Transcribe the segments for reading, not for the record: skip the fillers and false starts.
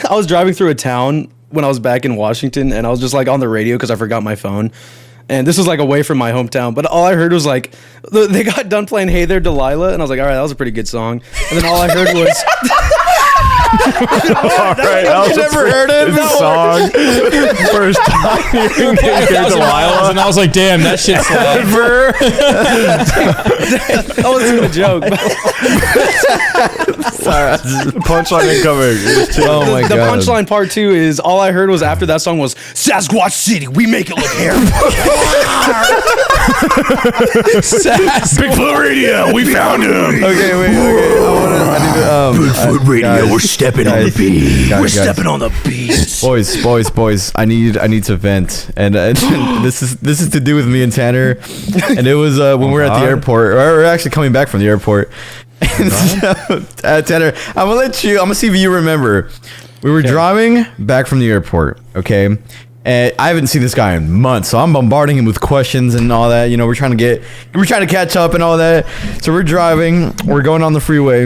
I was driving through a town when I was back in Washington, and I was just like on the radio because I forgot my phone. And this was like away from my hometown, but all I heard was like, they got done playing Hey There Delilah, and I was like, all right, that was a pretty good song. And then all I heard was... All right, I never heard it. Song. First time hearing Hey There Delilah. And I was like, damn, that shit's Ever. That wasn't a joke. Sorry, punchline incoming. Oh my The god. punchline part 2 is all I heard was after that song was Sasquatch City, we make it look hairy. Bigfoot Radio, we found him. Okay, wait. I need to. Bigfoot Radio, we're stepping on the beat. We're stepping on the beast. Boys. I need to vent, and this is to do with me and Tanner, and it was when we were at the airport, or we're actually coming back from the airport. And so, Tanner, I'm gonna see if you remember. We were driving back from the airport, okay? And I haven't seen this guy in months, so I'm bombarding him with questions and all that. You know, we're trying to catch up and all that. So we're driving, we're going on the freeway,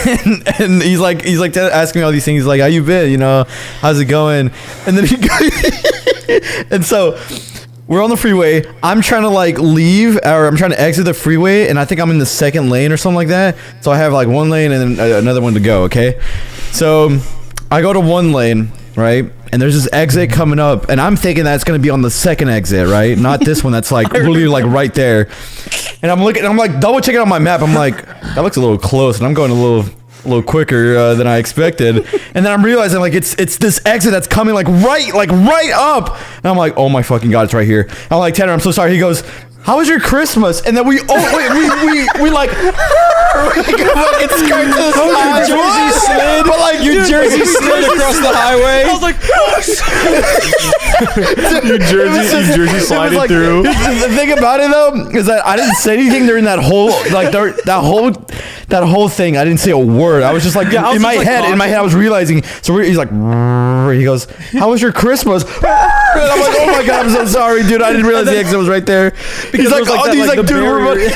and he's like asking me all these things. He's like, "How you been? You know, how's it going?" And then and so we're on the freeway. I'm trying to like leave, or I'm trying to exit the freeway, and I think I'm in the second lane or something like that. So I have like one lane and then another one to go. Okay, so I go to one lane, right? And there's this exit coming up, and I'm thinking that's gonna be on the second exit, right? Not this one that's like literally like right there. And I'm like double checking on my map. I'm like, that looks a little close, and I'm going a little quicker than I expected. And then I'm realizing like it's this exit that's coming like right up. And I'm like, oh my fucking god, it's right here. I'm like, Tanner, I'm so sorry. He goes, how was your Christmas? And then we like fucking skirt to the side. Jersey slid. But like Your Jersey slid across the highway. I was like, New Jersey sliding like, through. The thing about it though is that I didn't say anything during that whole that whole thing. I didn't say a word. I was just like, in my head, I was realizing. So he's like, he goes, how was your Christmas? And I'm like, oh my god, I'm so sorry, dude. I didn't realize the exit was right there. He's like, dude,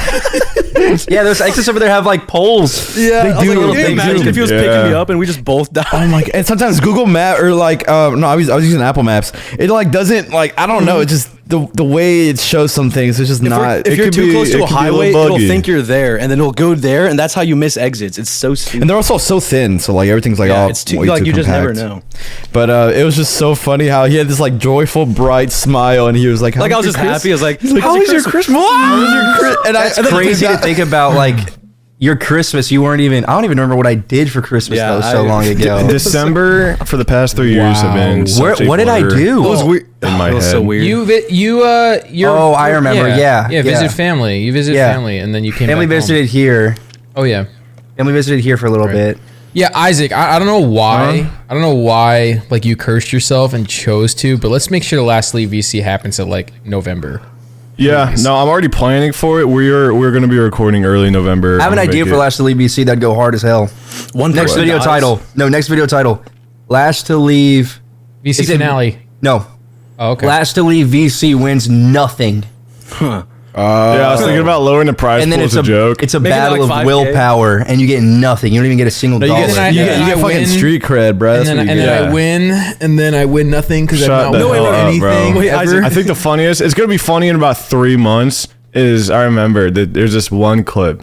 Yeah, those exits over there have like poles. Yeah, they do. Imagine if he was picking me up and we just both died. Oh my god! And sometimes Google Map or like no, I was using Apple Maps. It like doesn't like I don't know. It just the way it shows some things. It's just not. If you're too close to a highway, it'll buggy. think you're there, and then it'll go there, and that's how you miss exits. It's so stupid. And they're also so thin, so like everything's like all it's too way like too you just never compact. know. But it was just so funny how he had this like joyful, bright smile, and he was like, Like I was just happy. I was like, "How was your Christmas? How was your Christmas?" And That's crazy to think about. Like your Christmas, you weren't even. I don't even remember what I did for Christmas. Yeah, that was so long ago. December for the past 3 years have been. such a What did I blur do? it was weird. In my It was head. so weird. Oh, I remember. Yeah. Visit family. You visited family, and then you came. Family back visited here. Home. Oh yeah. Family visited here for a little bit. Yeah, Isaac. I don't know why. I don't know why. Like you cursed yourself and chose to, but let's make sure the last League VC happens at like November. Yeah, no, I'm already planning for it. We're going to be recording early November. I have an I'm gonna idea make for it. Last to Leave BC that'd go hard as hell. Next video title. No, next video title. Last to Leave. VC Is it- finale. No. Oh, okay. Last to Leave VC wins nothing. Yeah, I was thinking about lowering the prize And then pool it's as a joke. It's a Make it battle like of 5K. willpower, and you get nothing. You don't even get a single you dollar. get, you you get- get I fucking win, street cred, bro. That's and what then, you and get. then I win, and then I win nothing because I'm Shut not the winning hell up, anything bro. Wait, ever. I think the funniest, it's going to be funny in about 3 months, is I remember that there's just one clip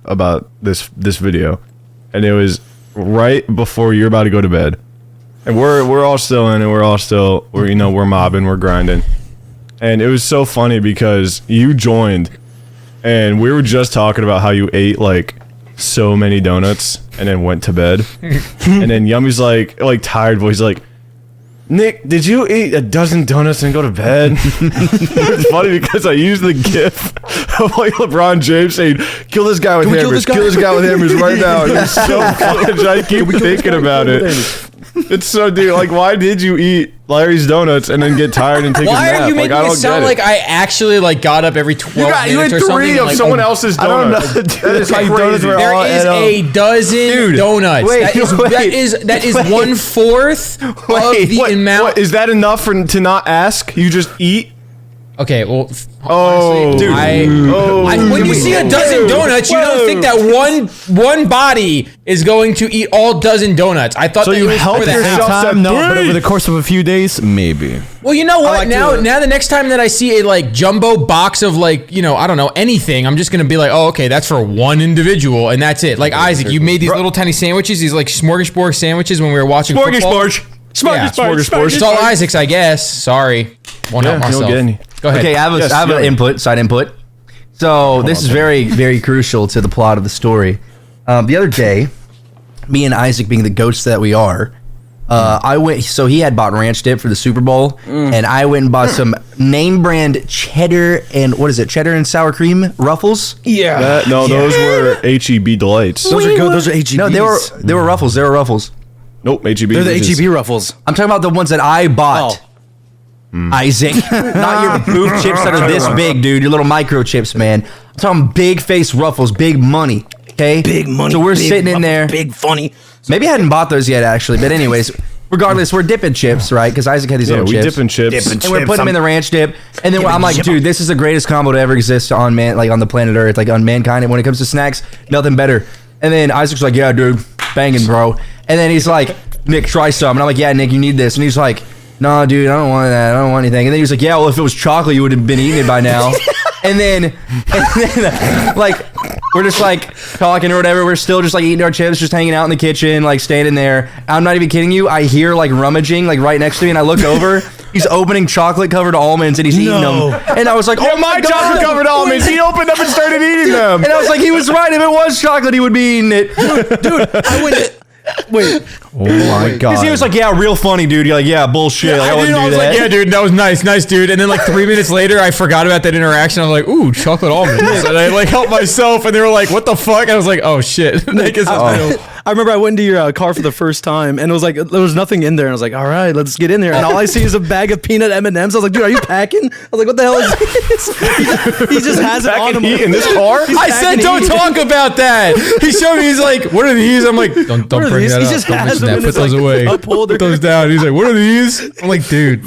about this video. And it was right before you're about to go to bed. And we're all still in it. We're mobbing, we're grinding. And it was so funny because you joined and we were just talking about how you ate like so many donuts and then went to bed. And then Yummy's like tired voice like, Nick, did you eat a dozen donuts and go to bed? It's funny because I used the gif of like LeBron James saying, kill this guy with hammers, kill this guy with hammers right now. It's so funny. I keep thinking about it. It's so, dude, like, why did you eat Larry's donuts and then get tired and take a nap? Why are you making I it don't sound get like I actually like got up every 12 minutes you had or something? 3 of like, someone else's donuts. I don't know. That is Like, donuts crazy. were There all is a dozen donuts. wait, that is wait. 1/4 of the amount. What, is that enough to not ask? You just eat? Okay, well, Oh, honestly, when you see a dozen donuts, you don't think that one body is going to eat all dozen donuts. I thought So that you it was help for that. yourself Time, no, but three. over the course of a few days, maybe. Well, you know what? like now to- the next time that I see a like jumbo box of like, I don't know, anything, I'm just gonna be like, oh, okay, that's for one individual, and that's it. Like Isaac, you made these little tiny sandwiches, these like smorgasbord sandwiches when we were watching football. Smorgasbord. It's all Isaac's, I guess. Sorry, won't help Yeah, you don't myself. get any. Go ahead. Okay, I have, Yes, I have go an ahead. input, side input. So this is very, very crucial to the plot of the story. The other day, me and Isaac, being the ghosts that we are, I went. So he had bought ranch dip for the Super Bowl, and I went and bought some name brand cheddar and cheddar and sour cream Ruffles. Those were HEB delights. Those are good. Those are HEBs. No, they were Ruffles. They were Ruffles. Nope, HEB. They're the which is- HEB ruffles. I'm talking about the ones that I bought. Oh. Isaac, not your booth chips that are this big, dude. Your little micro chips, man. I'm talking big face Ruffles, big money. Okay, Big money. So we're big sitting in ruffles, there. Big funny. Maybe I hadn't bought those yet, actually. But anyways, regardless, we're dipping chips, right? Because Isaac had these Yeah, little we chips. dip in chips. And we're putting them in the ranch dip, and then I'm like, dude, this is the greatest combo to ever exist on on the planet Earth, like on mankind. And when it comes to snacks, nothing better. And then Isaac's like, yeah, dude, banging, bro. And then he's like, Nick, try some. And I'm like, yeah, Nick, you need this. And he's like, no, dude, I don't want that. I don't want anything. And then he was like, yeah, well, if it was chocolate, you would have been eating it by now. and then, like, we're just like talking or whatever. We're still just like eating our chips, just hanging out in the kitchen, like standing there. I'm not even kidding you. I hear like rummaging like right next to me, and I look over. He's opening chocolate covered almonds and he's eating them. And I was like, oh my God. chocolate covered almonds. He opened up and started eating them. And I was like, he was right. If it was chocolate, he would be eating it. I went. Wait. Oh my god. Because he was like, yeah, real funny, dude. You're like, yeah, bullshit. Like, I wouldn't do was that. like, yeah, dude, that was nice, dude. And then like 3 minutes later, I forgot about that interaction. I was like, ooh, chocolate almonds. And I like helped myself, and they were like, what the fuck? And I was like, oh shit. Like, it's I remember I went into your car for the first time, and it was like there was nothing in there. And I was like, all right, let's get in there. And all I see is a bag of peanut M&Ms. I was like, dude, are you packing? I was like, what the hell is this? He just has it on him. in this car? I said, don't talk about that. He showed me. He's like, "What are these?" I'm like, "Don't What are bring these? that He up. just Don't has mention them that. in Put his, those like, away. upholder. Put those down." He's like, "What are these?" I'm like, "Dude,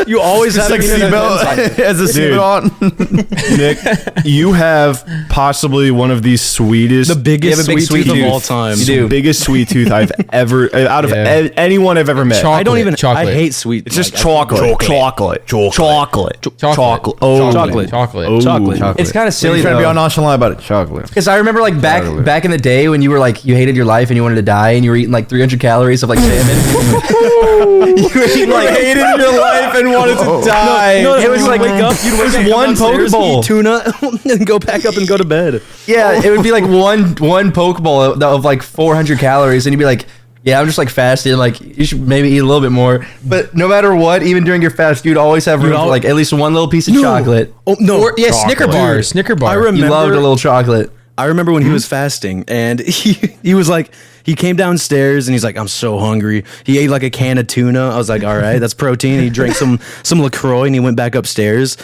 You always have like peanut M&Ms. seatbelt as a Dude. seatbelt on. Nick, you have possibly one of the sweetest, The biggest You have a big sweet tooth sweet of all tooth. time. You do. biggest sweet tooth I've ever out of Yeah. anyone I've ever met. Chocolate. I don't even. Chocolate. I hate sweet. It's just like, chocolate. Chocolate. chocolate, Oh. chocolate, Chocolate. Chocolate. It's kind of silly, You're trying to be all though. nonchalant about it. Chocolate. Because I remember, like, back in the day when you were, like, you hated your life and you wanted to die and you were eating, like, 300 calories of, like, salmon. You were eating, like, hated your life and wanted to die. No, It was you'd like- wake up, you'd wake it was up, come one downstairs, Pokeball. eat tuna, and go back up and go to bed. Yeah, it would be like one Pokeball of like 400 calories, and you'd be like, yeah, I'm just like fasting. Like, you should maybe eat a little bit more. But no matter what, even during your fast, you'd always have room for like at least one little piece of chocolate. Oh no! Or, yeah, Snicker bars. Snicker bar. I remember. You loved a little chocolate. I remember when he was fasting, and he was like, he came downstairs and he's like, I'm so hungry. He ate like a can of tuna. I was like, all right, that's protein. He drank some LaCroix and he went back upstairs.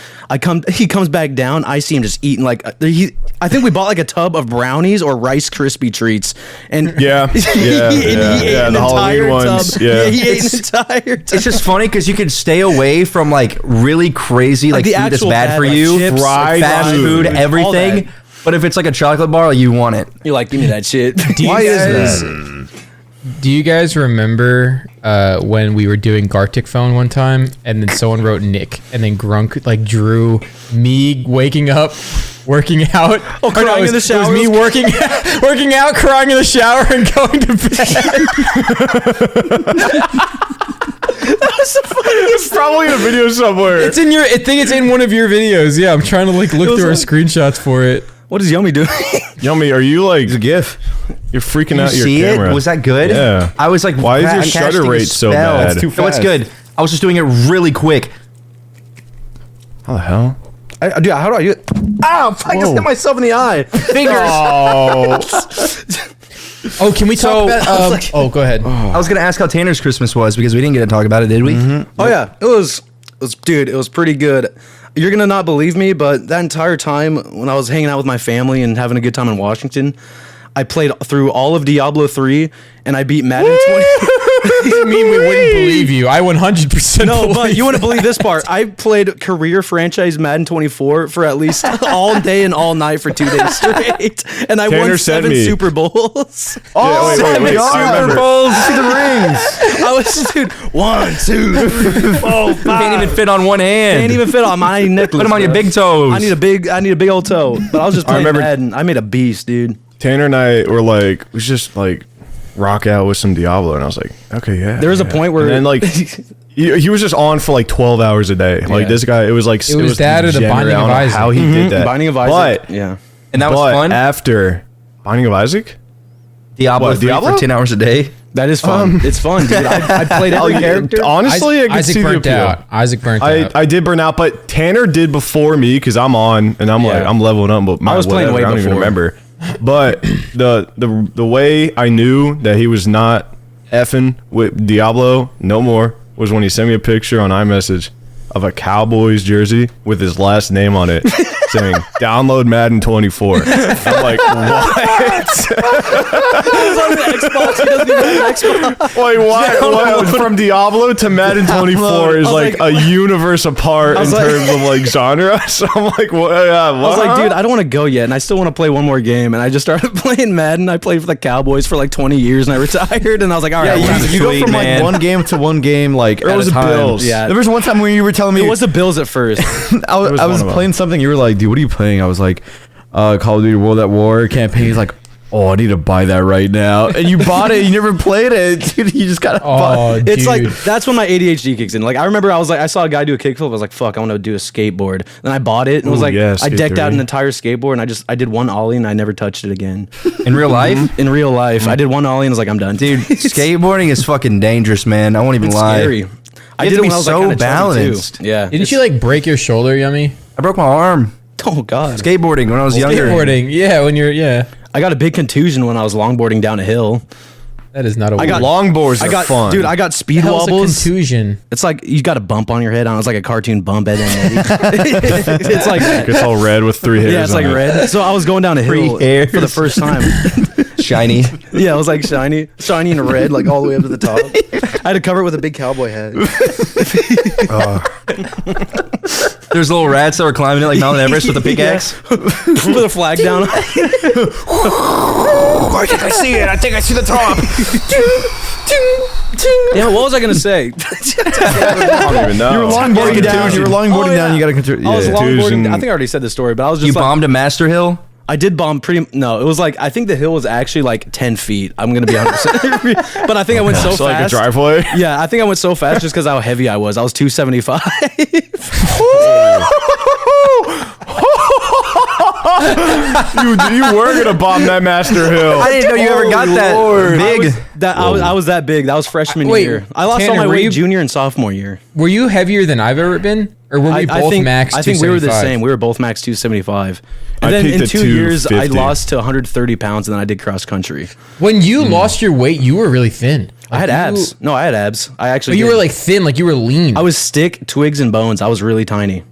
He comes back down. I see him just eating like I think we bought like a tub of brownies or Rice Krispie treats, and Yeah. he ate an the entire Halloween tub. ones. Yeah. He ate an entire tub. It's just funny because you could stay away from like really crazy like the food that's actual bad bad, for like, you, chips, like, fast food, food, all everything. that. But if it's like a chocolate bar, like, you want it. You're like, give me that shit. Why is that? Do you guys remember when we were doing Gartic phone one time, and then someone wrote Nick, and then Grunk like drew me waking up, working out, crying in the shower. It was me working out, crying in the shower, and going to bed. It's probably in a video somewhere. It's in your. I think it's in one of your videos. Yeah, I'm trying to like look through our screenshots for it. What is Yummy doing? Yummy, are you like It's a GIF. you're freaking out You your see camera? it? Was that good? Yeah. I was like, Why is your I'm shutter casting a rate so spell. bad? It's too No, it's fast. good. I was just doing it really quick. How the hell? Dude, how do I do it? Ow! I just hit myself in the eye. Oh, can we talk about? Oh, go ahead. I was gonna ask how Tanner's Christmas was because we didn't get to talk about it, did we? Oh yeah, it was dude, it was pretty good. You're gonna not believe me, but that entire time when I was hanging out with my family and having a good time in Washington, I played through all of Diablo 3 and I beat Madden 20. You mean we wouldn't believe you? I 100% No, believe but you wouldn't believe this part. I played career franchise Madden 24 for at least all day and all night for 2 days straight, and I Tanner won sent 7 me. Super Bowls. Yeah, wait. I remember. See the rings. I was, dude, 1, 2, 3, 4, 5. Can't even fit on one hand. Can't even fit on my necklace. Put them on your bro. big toes. I need a big old toe. But I was just playing remember- Madden. I made a beast, dude. Tanner and I were like, we should just like rock out with some Diablo, and I was like, okay, yeah. There was a point where and then like he was just on for like 12 hours a day. Like Yeah. this guy, it was like It was that or the degenerate. Binding I don't of know Isaac. How he did that? Binding of Isaac. But, Yeah. and that was but fun. after Binding of Isaac, Diablo What, 3 Diablo? for 10 hours a day. That is fun. It's fun, dude. I played every character. honestly, I could Isaac see the burnt appeal. out. Isaac burnt out. I did burn out, but Tanner did before me because I'm on and I'm like Yeah. I'm leveling up. But I was playing way I don't even before. remember. But the way I knew that he was not effing with Diablo no more was when he sent me a picture on iMessage of a Cowboys jersey with his last name on it, saying "Download Madden 24." I'm like, what? Xbox. He doesn't even have an Xbox. Like, why? From Diablo to Madden 24 is I was like like- a universe apart in was like- terms of like genre. So I'm like, what? I was like, dude, I don't want to go yet, and I still want to play one more game. And I just started playing Madden. I played for the Cowboys for like 20 years, and I retired. And I was like, all right, Yeah, well, you go Sweet, from man. like one game to one game, like Or at was a it time. Bills? Yeah. There was one time when you were telling me it was the Bills at first. I was one of them. playing something. You were like, dude, what are you playing? I was like, Call of Duty World at War campaign. He's like, oh, I need to buy that right now. And you bought it. You never played it. Dude, you just got to buy Oh, it. It's dude. like that's when my ADHD kicks in. Like I remember, I saw a guy do a kickflip. I was like, "Fuck, I want to do a skateboard." Then I bought it and was Ooh, like, yeah, I Skate decked out 3. an entire skateboard and I did one ollie and I never touched it again. In real life, In real life, I did one ollie and was like, I'm done, dude, skateboarding is fucking dangerous, man. I won't even It's lie. scary. I have did to it be when I was so like kinda chubby, too. balanced. Yeah. Didn't you like break your shoulder, Yummy? I broke my arm Oh god. skateboarding when I was younger. Skateboarding. Yeah, when you're I got a big contusion when I was longboarding down a hill. that is not a I got Longboards I are got fun. dude. I got speed hell's a wobbles. contusion. It's like you got a bump on your head. It's like a cartoon bump at It's like It's all red with 3 hairs. yeah, it's on like it. red. So I was going down a hill hairs. for the first time. Shiny. Yeah, it was like shiny and red, like all the way up to the top. I had to cover it with a big cowboy hat. There's little rats that were climbing it like Mount Everest with a pickaxe. With a flag down. I think I see it. I think I see the top. Yeah, what was I gonna say? I don't even know. You were longboarding down. You were longboarding Oh, down. yeah. You got to control. I was Yeah. longboarding. Contusion. I think I already said the story, but I was just You like, bombed a master hill? I did bomb pretty. No, it was like I think the hill was actually like 10 feet. I'm gonna be 100%. But I think I went so It's like a fast. driveway. Yeah, I think I went so fast just because how heavy I was. I was 275. You were gonna bomb that Master Hill. I didn't know you ever got that big. I was that big. That was freshman Wait, year. I lost all Tanner, my were weight you- junior and sophomore year. Were you heavier than I've ever been, or were we both max? I think we were the 275? same. We were both max 275. I And then peaked in at 2 years, I 250. lost to 130 pounds, and then I did cross country. When you lost your weight, you were really thin. I had abs. No, I had abs. I actually. But you did. were like thin, like you were lean. I was stick, twigs, and bones. I was really tiny.